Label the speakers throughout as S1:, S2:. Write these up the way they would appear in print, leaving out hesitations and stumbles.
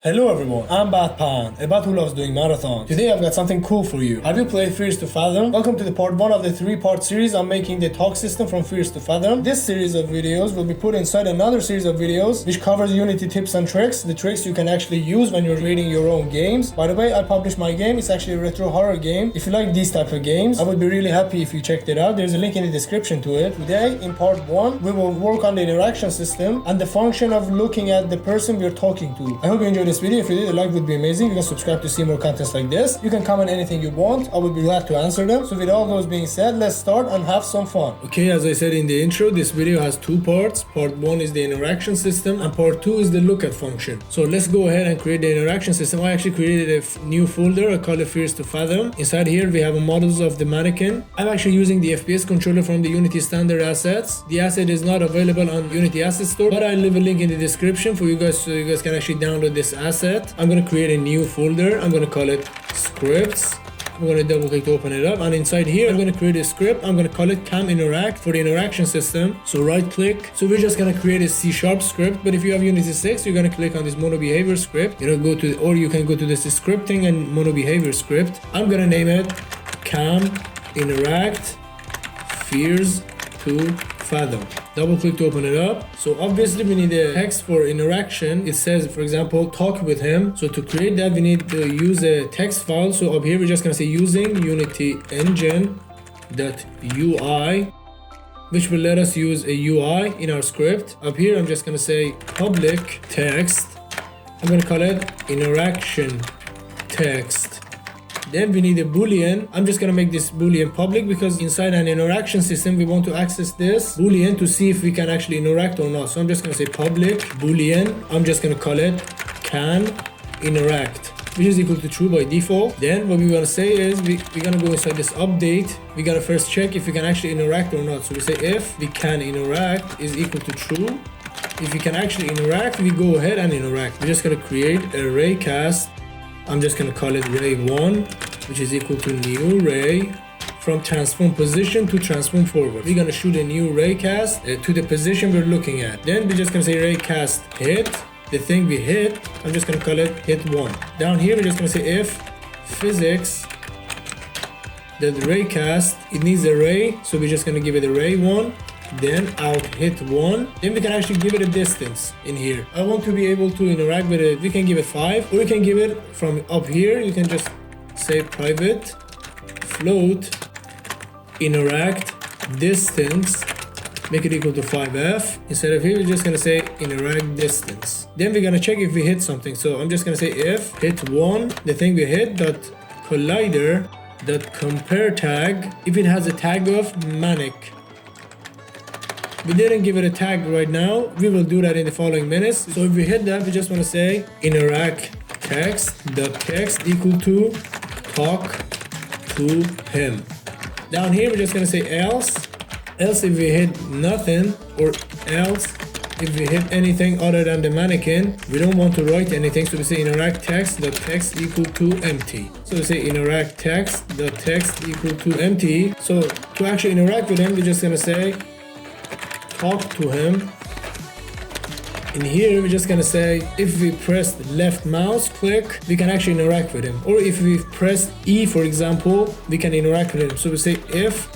S1: Hello everyone, I'm Batpan, a bat who loves doing marathons. Today I've got something cool for you. Have you played FearsToFathom? Welcome to the part 1 of the 3-part series I'm making the talk system from FearsToFathom. This series of videos will be put inside another series of videos which covers Unity tips and tricks, the tricks you can actually use when you're creating your own games. By the way, I published my game. It's actually a retro horror game. If you like these type of games, I would be really happy if you checked it out. There's a link in the description to it. Today, in part 1, we will work on the interaction system and the function of looking at the person we're talking to. I hope you enjoyed this video. If you did, a like would be amazing. You can subscribe to see more contents like this. You can comment anything you want. I would be glad to answer them. So with all those being said, let's start and have some fun. Okay, as I said in the intro, this video has 2 parts. Part 1 is the interaction system and part 2 is the lookat function. So let's go ahead and create the interaction system. I actually created a new folder. I call it FearsToFathom. Inside here we have models of the mannequin. I'm actually using the FPS controller from the Unity standard assets. The asset is not available on Unity Asset Store, but I'll leave a link in the description for you guys so you guys can actually download this asset. I'm going to create a new folder. I'm going to call it scripts. I'm going to double click to open it up, and inside here I'm going to create a script. I'm going to call it cam interact for the interaction system. So right click. So we're just going to create a C# script, but if you have Unity 6 you're going to click on this mono behavior script. You can go to this scripting and mono behavior script. I'm going to name it cam interact FearsToFathom. Double click to open it up. So obviously we need a text for interaction. It says, for example, talk with him. So to create that we need to use a text file. So up here we're just gonna say using Unity engine.ui, which will let us use a UI in our script. Up here I'm just gonna say public text. I'm gonna call it interaction text. Then we need a boolean. I'm just gonna make this boolean public because inside an interaction system we want to access this boolean to see if we can actually interact or not. So I'm just gonna say public boolean. I'm just gonna call it can interact, which is equal to true by default. Then what we want to say is we're gonna go inside this update. We gotta first check if we can actually interact or not. So we say if we can interact is equal to true. If we can actually interact, we go ahead and interact. We're just gonna create a ray cast. I'm just going to call it ray1, which is equal to new ray from transform position to transform forward. We're going to shoot a new ray cast to the position we're looking at. Then we're just going to say ray cast hit. The thing we hit, I'm just going to call it hit1. Down here, we're just going to say if physics that ray cast, it needs a ray. So we're just going to give it a ray1. Then out hit 1. Then we can actually give it a distance in here. I want to be able to interact with it. We can give it 5, or we can give it from up here. You can just say private float interact distance, make it equal to 5f. Instead of here we're just gonna say interact distance. Then we're gonna check if we hit something. So I'm just gonna say if hit 1, the thing we hit dot collider dot compare tag, if it has a tag of manic. We didn't give it a tag right now. We will do that in the following minutes. So if we hit that, we just want to say interact text equal to talk to him. Down here, we're just going to say else if we hit nothing, or else if we hit anything other than the mannequin. We don't want to write anything, so we say interact text equal to empty. So we say interact text equal to empty. So to actually interact with him, we're just going to say talk to him. In here we're just gonna say if we press left mouse click we can actually interact with him, or if we press E for example we can interact with him. So we say if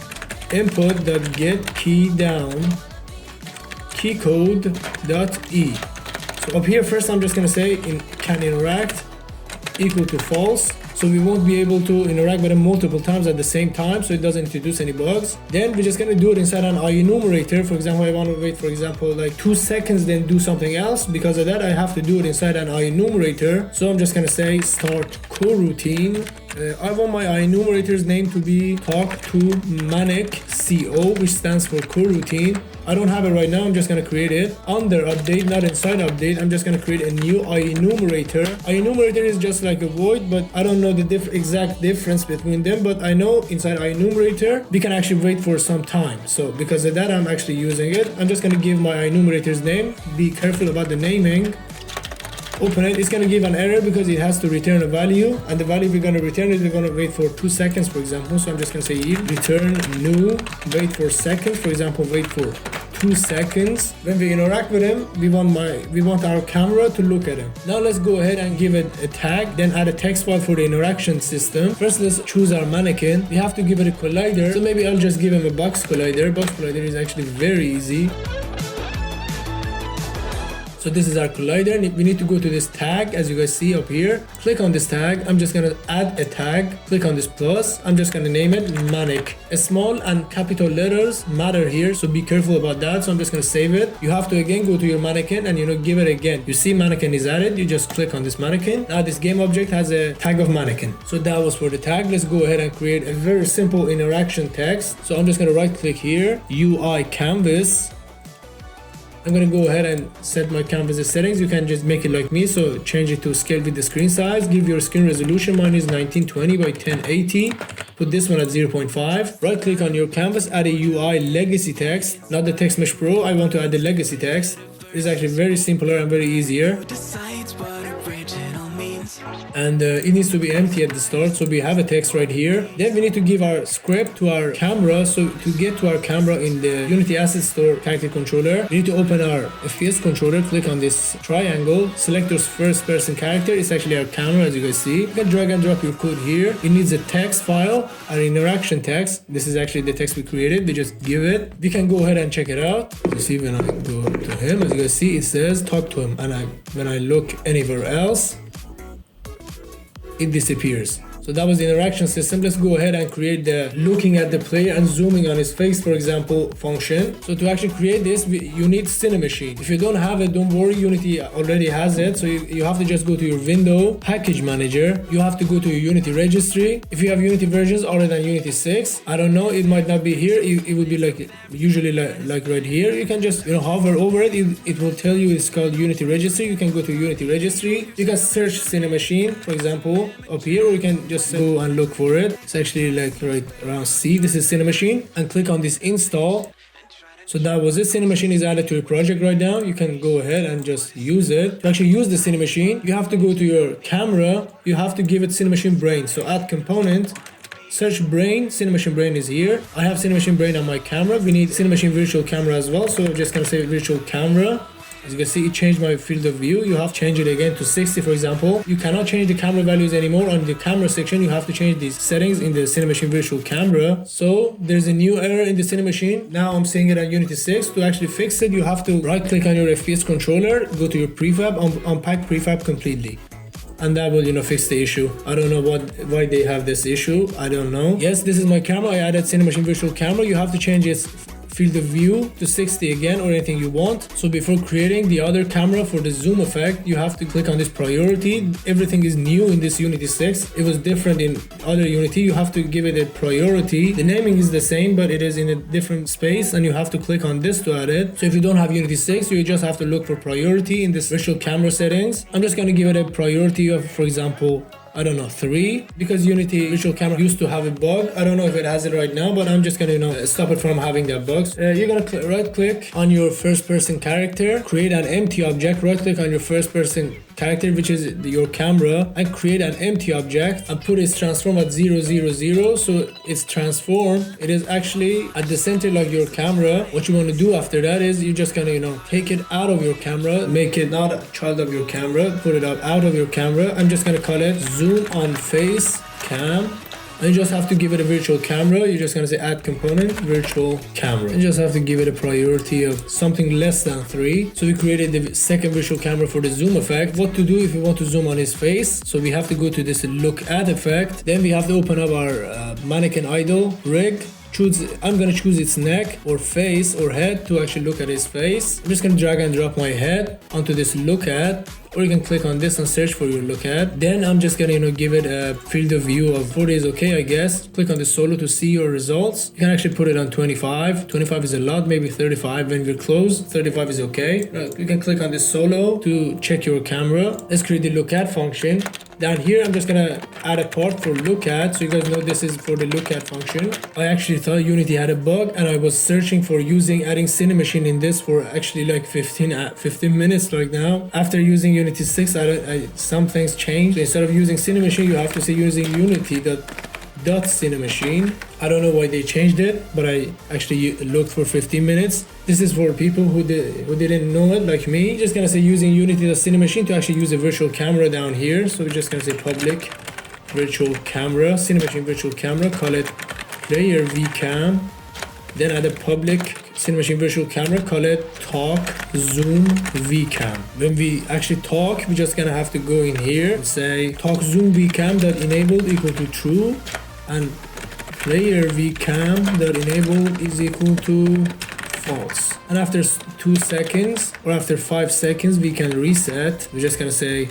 S1: input.get key down keycode.e. So up here first I'm just gonna say can interact equal to false. So we won't be able to interact with them multiple times at the same time, so it doesn't introduce any bugs. Then we're just gonna do it inside an enumerator. For example, I want to wait, for example, like 2 seconds, then do something else. Because of that, I have to do it inside an enumerator. So I'm just gonna say start coroutine. I want my enumerator's name to be talk to manic CO, which stands for coroutine. I don't have it right now. I'm just gonna create it under update, not inside update. I'm just gonna create a new enumerator. Enumerator is just like a void, but I don't know the exact difference between them. But I know inside enumerator we can actually wait for some time. So because of that, I'm actually using it. I'm just gonna give my enumerator's name. Be careful about the naming. Open it. It's gonna give an error because it has to return a value, and the value we're gonna return is we're gonna wait for 2 seconds, for example. So I'm just gonna say return new, wait for seconds, for example, wait for 2 seconds. When we interact with him, we want our camera to look at him. Now let's go ahead and give it a tag, then add a text file for the interaction system. First, let's choose our mannequin. We have to give it a collider. So maybe I'll just give him a box collider. Box collider is actually very easy. So this is our collider. We need to go to this tag, as you guys see up here. Click on this tag. I'm just gonna add a tag. Click on this plus. I'm just gonna name it Manic. Small and capital letters matter here, so be careful about that. So I'm just gonna save it. You have to again go to your mannequin and give it again. You see mannequin is added. You just click on this mannequin. Now this game object has a tag of mannequin. So that was for the tag. Let's go ahead and create a very simple interaction text. So I'm just gonna right click here, UI canvas. I'm gonna go ahead and set my canvas settings. You can just make it like me, so change it to scale with the screen size. Give your screen resolution. Mine is 1920 by 1080. Put this one at 0.5. Right click on your canvas, add a UI legacy text, not the text mesh pro. I want to add the legacy text. It's actually very simpler and very easier. And it needs to be empty at the start, so we have a text right here. Then we need to give our script to our camera. So to get to our camera in the Unity Asset Store character controller, we need to open our FPS controller, click on this triangle, select your first person character. It's actually our camera, as you guys see. You can drag and drop your code here. It needs a text file, an interaction text. This is actually the text we created. We just give it. We can go ahead and check it out. You see when I go to him, as you guys see, it says talk to him, and when I look anywhere else, it disappears. So that was the interaction system. Let's go ahead and create the looking at the player and zooming on his face, for example, function. So to actually create this, you need Cinemachine. If you don't have it, don't worry, Unity already has it. So you have to just go to your window, package manager. You have to go to your Unity registry. If you have Unity versions other than Unity 6, I don't know, it might not be here. It would be like usually like right here. You can just hover over it. It will tell you it's called Unity registry. You can go to Unity registry. You can search Cinemachine, for example, up here, or you can just go and look for it. It's actually like right around C. This is Cinemachine, and click on this install. So that was it. Cinemachine is added to your project right now. You can go ahead and just use it. To actually use the Cinemachine, you have to go to your camera. You have to give it Cinemachine brain. So add component, search brain. Cinemachine brain is here. I have Cinemachine brain on my camera. We need Cinemachine virtual camera as well. So I'm just gonna say virtual camera. As you can see, it changed my field of view. You have to change it again to 60, for example. You cannot change the camera values anymore. On the camera section, you have to change these settings in the Cinemachine virtual camera. So there's a new error in the Cinemachine. Now I'm seeing it on Unity 6. To actually fix it, you have to right click on your FPS controller, go to your prefab, unpack prefab completely. And that will, fix the issue. I don't know why they have this issue. I don't know. Yes, this is my camera. I added Cinemachine virtual camera. You have to change its field of view to 60 again, or anything you want. So before creating the other camera for the zoom effect, you have to click on this priority. Everything is new in this Unity 6. It was different in other Unity. You have to give it a priority. The naming is the same, but it is in a different space, and you have to click on this to add it. So if you don't have Unity 6, you just have to look for priority in this virtual camera settings. I'm just going to give it a priority of, for example, I don't know, 3, because Unity virtual camera used to have a bug. I don't know if it has it right now, but I'm just gonna stop it from having that bugs. You're gonna right click on your first person character, create an empty object. Right click on your first person character, which is your camera, and create an empty object and put its transform at 0, 0, 0. So it's transformed. It is actually at the center of your camera. What you want to do after that is you're just gonna take it out of your camera, make it not a child of your camera, put it out of your camera. I'm just gonna call it zoom on face cam. And you just have to give it a virtual camera. You're just gonna say add component virtual camera. You just have to give it a priority of something less than 3. So we created the second virtual camera for the zoom effect. What to do if you want to zoom on his face? So we have to go to this look at effect. Then we have to open up our mannequin idle rig. I'm gonna choose its neck or face or head to actually look at his face. I'm just gonna drag and drop my head onto this look at, or you can click on this and search for your look at. Then I'm just gonna give it a field of view of 40 is okay, I guess. Click on the solo to see your results. You can actually put it on 25. 25 is a lot, maybe 35 when we're close. 35 is okay. You can click on this solo to check your camera. Let's create the look at function. Down here, I'm just gonna add a part for look at, so you guys know this is for the look at function. I actually thought Unity had a bug, and I was searching for adding Cinemachine in this for actually like 15 minutes right now. After using Unity 6, some things changed. Instead of using Cinemachine, you have to say using Unity FearsToFathom.cinemachine. I don't know why they changed it, but I actually looked for 15 minutes. This is for people who didn't know it, like me. Just gonna say using Unity.cinemachine to actually use a virtual camera down here. So we're just gonna say public virtual camera, cinemachine virtual camera, call it player vcam, then add a public cinemachine virtual camera, call it talk zoom vcam. When we actually talk, we're just gonna have to go in here and say talk zoom vcam that enabled equal to true, and player vcam that enabled is equal to false. And after 2 seconds or after 5 seconds, we can reset. We're just gonna say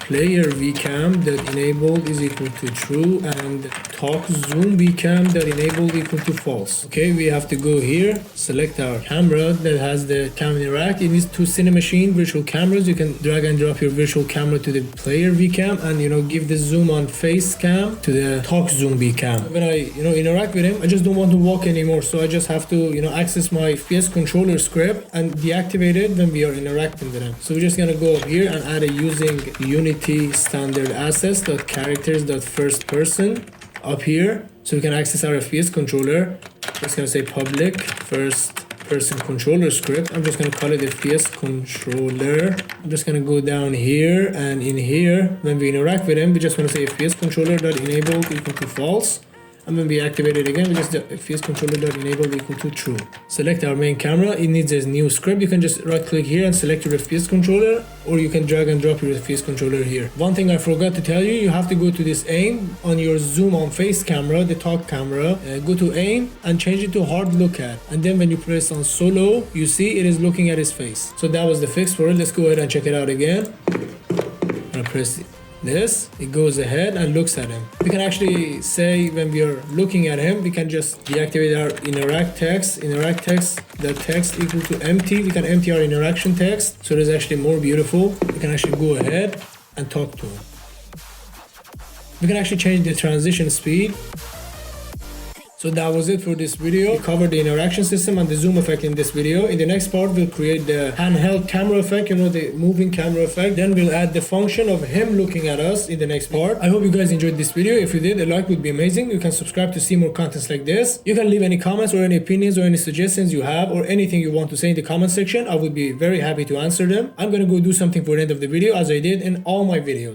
S1: player vcam that enabled is equal to true, and talk zoom vcam that enabled equal to false. Okay, we have to go here, select our camera that has the cam interact. It needs 2 cinemachine virtual cameras. You can drag and drop your virtual camera to the player vcam and give the zoom on face cam to the talk zoom vcam. When I interact with him, I just don't want to walk anymore, so I just have to access my FPS controller script and deactivate it when we are interacting with him. So we're just gonna go up here and add a using Unity standard assets.characters.first person up here, so we can access our FPS controller. Just gonna say public first person controller script. I'm just gonna call it FPS controller. I'm just gonna go down here, and in here when we interact with him, we just want to say FPS controller.enabled equal to false. And when we activate it again, we just FPS controller.enabled equal to true. Select our main camera. It needs a new script. You can just right click here and select your FPS controller, or you can drag and drop your FPS controller here. One thing I forgot to tell you, you have to go to this aim on your zoom on face camera, the talk camera, go to aim and change it to hard look at. And then when you press on solo, you see it is looking at his face. So that was the fix for it. Let's go ahead and check it out again. I'm gonna press this, it goes ahead and looks at him. We can actually say when we are looking at him, we can just deactivate our interact text the text equal to empty. We can empty our interaction text, so it is actually more beautiful. We can actually go ahead and talk to him. We can actually change the transition speed. So that was it for this video. We covered the interaction system and the zoom effect in this video. In the next part, we'll create the handheld camera effect, the moving camera effect. Then we'll add the function of him looking at us in the next part. I hope you guys enjoyed this video. If you did, a like would be amazing. You can subscribe to see more contents like this. You can leave any comments or any opinions or any suggestions you have or anything you want to say in the comment section. I would be very happy to answer them. I'm gonna go do something for the end of the video, as I did in all my videos.